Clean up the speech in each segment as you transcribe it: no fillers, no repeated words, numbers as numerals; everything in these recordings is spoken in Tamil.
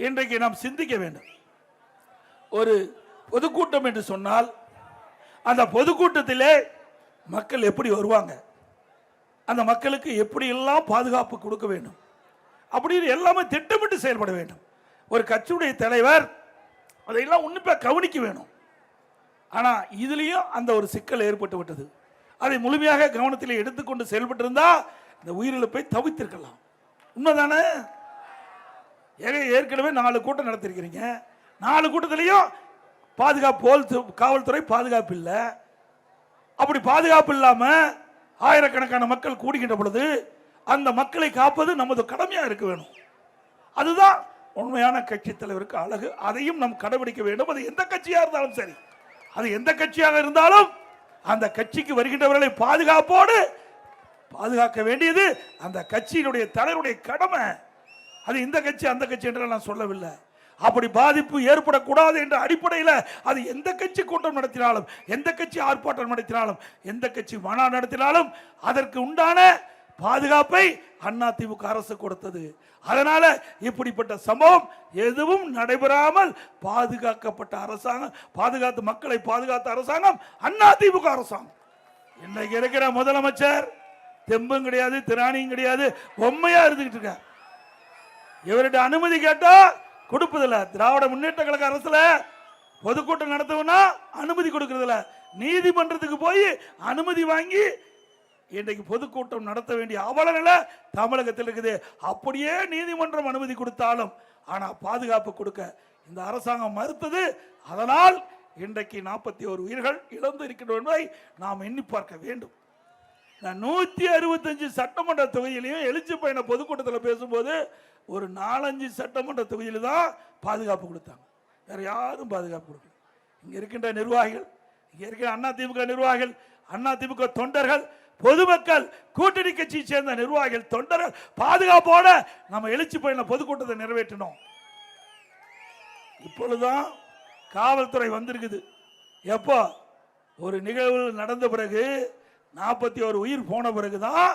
இன்றைக்கு நாம் சிந்திக்க வேண்டும். ஒரு பொதுக்கூட்டம் என்று சொன்னால் அந்த பொதுக்கூட்டத்திலே மக்கள் எப்படி வருவாங்க, அந்த மக்களுக்கு எப்படி எல்லாம் பாதுகாப்பு கொடுக்க வேண்டும் அப்படின்னு எல்லாமே திட்டமிட்டு செயல்பட வேண்டும். ஒரு கட்சியுடைய தலைவர் அதையெல்லாம் உன்னிப்பா கவனிக்க வேணும். ஆனா இதுலயும் அந்த ஒரு சிக்கல் ஏற்பட்டு விட்டது. அதை முழுமையாக கவனத்தில் எடுத்துக்கொண்டு செயல்பட்டு இருந்தா இந்த உயிரிழப்பை தவிர்த்திருக்கலாம். உண்மைதானே? ஏற்கனவே 4 கூட்டம் நடத்திருக்கிறீங்க. 4 கூட்டத்திலையும் பாதுகாப்பு, காவல்துறை பாதுகாப்பு இல்லை. அப்படி பாதுகாப்பு இல்லாம ஆயிரக்கணக்கான மக்கள் கூடுகின்ற பொழுது அந்த மக்களை காப்பது நமது கடமையா இருக்க வேணும். அதுதான் உண்மையான கட்சி தலைவருக்கு அழகு. அதையும் நாம் கடைபிடிக்க வேண்டும். அது எந்த கட்சியா இருந்தாலும் சரி, அது எந்த கட்சியாக இருந்தாலும் அந்த கட்சிக்கு வருகின்றவர்களை பாதுகாப்போடு பாதுகாக்க வேண்டியது அந்த கட்சியினுடைய தலைவருடைய கடமை. அது இந்த கட்சி அந்த கட்சி என்று நான் சொல்லவில்லை. அப்படி பாதிப்பு ஏற்படக்கூடாது என்ற அடிப்படையில் அது எந்த கட்சி கூட்டம் நடத்தினாலும், எந்த கட்சி ஆர்ப்பாட்டம் நடத்தினாலும், எந்த கட்சி மாநாடு நடத்தினாலும் அதற்கு உண்டான பாதுகாப்பை அதிமுக அரசு கொடுத்தது. அதனால இப்படிப்பட்ட சம்பவம் எதுவும் நடைபெறாமல் பாதுகாக்கப்பட்ட அரசாங்கம், பாதுகாத்து மக்களை பாதுகாத்த அரசாங்கம் அதிமுக அரசாங்கம். இன்னைக்கு இருக்கிற முதலமைச்சர் தெம்பும் கிடையாது, திராணியும் கிடையாது, பொம்மையா இருந்துகிட்டு இருக்க. இவர்கிட்ட அனுமதி கேட்டா கொடுப்பதில்ல. திராவிட முன்னேற்ற கழக அரசுல பொதுக்கூட்டம் நடத்தவும்னா அனுமதி கொடுக்கறதில்ல. நீதிமன்றத்துக்கு போய் அனுமதி வாங்கி இன்றைக்கு பொதுக்கூட்டம் நடத்த வேண்டிய அவலநிலை தமிழகத்தில் இருக்குது. அப்படியே நீதிமன்றம் அனுமதி கொடுத்தாலும் ஆனா பாதுகாப்பு கொடுக்க இந்த அரசாங்கம் மறுத்தது. அதனால் இன்றைக்கு 41 உயிர்கள் இழந்து இருக்கின்றன என்பதை நாம் எண்ணி பார்க்க வேண்டும். 165 சட்டமன்ற தொகுதியிலையும் எழுச்சி பயண பொதுக்கூட்டத்தில் பேசும்போது ஒரு 4-5 சட்டமன்ற தொகுதியில் தான் பாதுகாப்பு கொடுத்தாங்க. வேற யாரும் பாதுகாப்பு கொடுக்கல. இங்க இருக்கின்ற நிர்வாகிகள், இங்க இருக்கிற அதிமுக நிர்வாகிகள், அதிமுக தொண்டர்கள், பொதுமக்கள், கூட்டணி கட்சியை சேர்ந்த நிர்வாகிகள், தொண்டர்கள் பாதுகாப்போட நம்ம எழுச்சி பயண பொதுக்கூட்டத்தை நிறைவேற்றினோம். இப்பொழுதுதான் காவல்துறை வந்திருக்குது. எப்போ ஒரு நிகழ்வு நடந்த பிறகு 41 உயிர் போன பிறகுதான்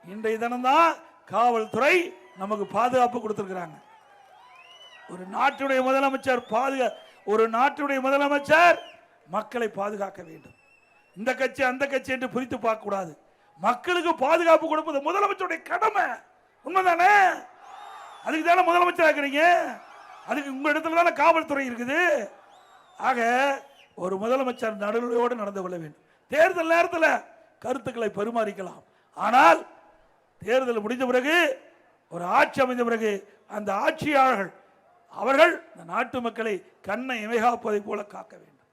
இன்றைய தினம்தான் காவல்துறை நமக்கு பாதுகாப்பு கொடுத்திருக்கிறாங்க. ஒரு நாட்டுடைய முதலமைச்சர் மக்களை பாதுகாக்க வேண்டும். இந்த கட்சி அந்த கட்சி என்று பிரித்து பார்க்க கூடாது. மக்களுக்கு பாதுகாப்பு கொடுப்பது முதலமைச்சருடைய கடமை. உண்மைதானே? அதுக்கு தானே முதலமைச்சர் ஆக்குறீங்க. அதுக்கு உங்க இடத்துல தானே காவல்துறை இருக்குது. ஆக ஒரு முதலமைச்சர் நடுநிலையோடு நடந்து கொள்ள வேண்டும். தேர்தல் நேரத்தில் கருத்துக்களை பரிமாறிக்கலாம். ஆனால் தேர்தல் முடிந்த பிறகு, ஒரு ஆட்சி அமைந்த பிறகு அந்த ஆட்சியாளர்கள் அவர்கள் இந்த நாட்டு மக்களை கண்ணை இமைகாப்பதை போல காக்க வேண்டும்.